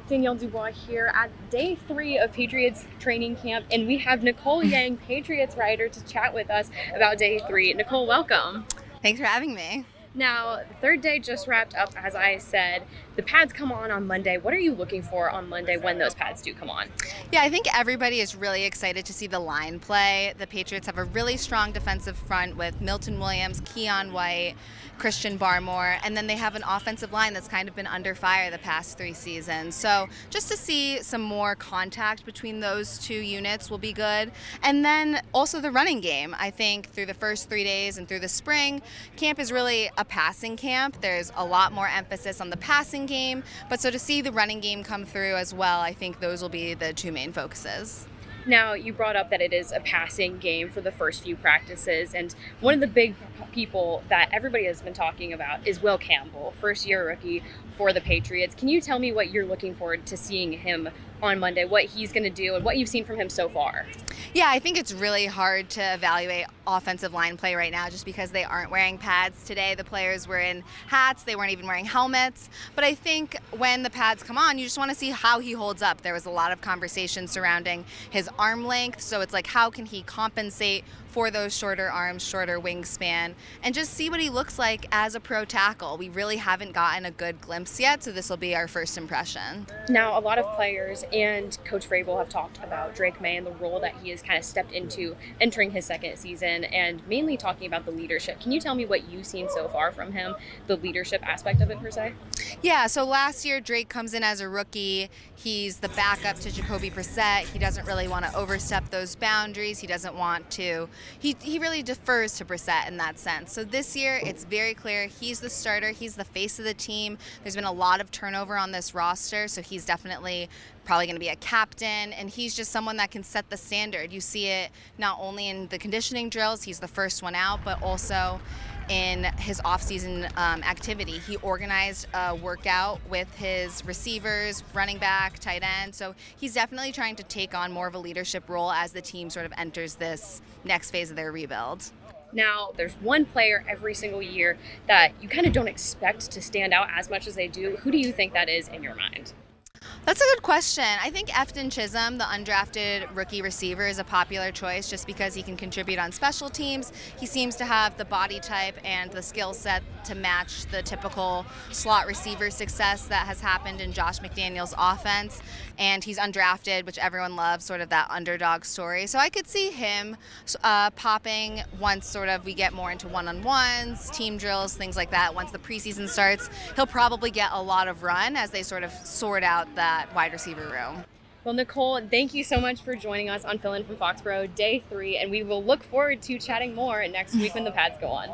Danielle DuBois here at day 3 of Patriots training camp, and we have Nicole Yang, Patriots writer, to chat with us about day 3. Nicole, welcome. Thanks for having me. Now, the third day just wrapped up, as I said. The pads come on Monday. What are you looking for on Monday when those pads do come on? Yeah, I think everybody is really excited to see the line play. The Patriots have a really strong defensive front with Milton Williams, Keon White, Christian Barmore, and then they have an offensive line that's kind of been under fire the past 3 seasons. So just to see some more contact between those two units will be good. And then also the running game. I think through the first 3 days and through the spring, camp is really a passing camp. There's a lot more emphasis on the passing game, but so to see the running game come through as well, I think those will be the two main focuses. Now, you brought up that it is a passing game for the first few practices, and one of the big people that everybody has been talking about is Will Campbell, first-year rookie for the Patriots. Can you tell me what you're looking forward to seeing him on Monday, what he's going to do, and what you've seen from him so far? Yeah, I think it's really hard to evaluate offensive line play right now just because they aren't wearing pads today. The players were in hats, they weren't even wearing helmets. But I think when the pads come on, you just want to see how he holds up. There was a lot of conversation surrounding his arm length, so it's like how can he compensate for those shorter arms, shorter wingspan, and just see what he looks like as a pro tackle. We really haven't gotten a good glimpse yet, so this will be our first impression. Now, a lot of players and Coach Vrabel have talked about Drake May and the role that he has kind of stepped into entering his second season, and mainly talking about the leadership. Can you tell me what you've seen so far from him, the leadership aspect of it per se? Yeah, so last year Drake comes in as a rookie. He's the backup to Jacoby Brissett. He doesn't really want to overstep those boundaries. He doesn't want to. He really defers to Brissett in that sense. So this year it's very clear he's the starter. He's the face of the team. There's been a lot of turnover on this roster, so he's definitely probably going to be a captain, and he's just someone that can set the standard. You see it not only in the conditioning drills, he's the first one out, but also in his off-season activity. He organized a workout with his receivers, running back, tight end. So he's definitely trying to take on more of a leadership role as the team sort of enters this next phase of their rebuild. Now, there's one player every single year that you kind of don't expect to stand out as much as they do. Who do you think that is in your mind? That's a good question. I think Efton Chism, the undrafted rookie receiver, is a popular choice just because he can contribute on special teams. He seems to have the body type and the skill set to match the typical slot receiver success that has happened in Josh McDaniels' offense. And he's undrafted, which everyone loves, sort of that underdog story. So I could see him popping once sort of we get more into one-on-ones, team drills, things like that. Once the preseason starts, he'll probably get a lot of run as they sort of sort out that wide receiver room. Well, Nicole, thank you so much for joining us on Fill In from Foxborough Day 3, and we will look forward to chatting more next week when the pads go on.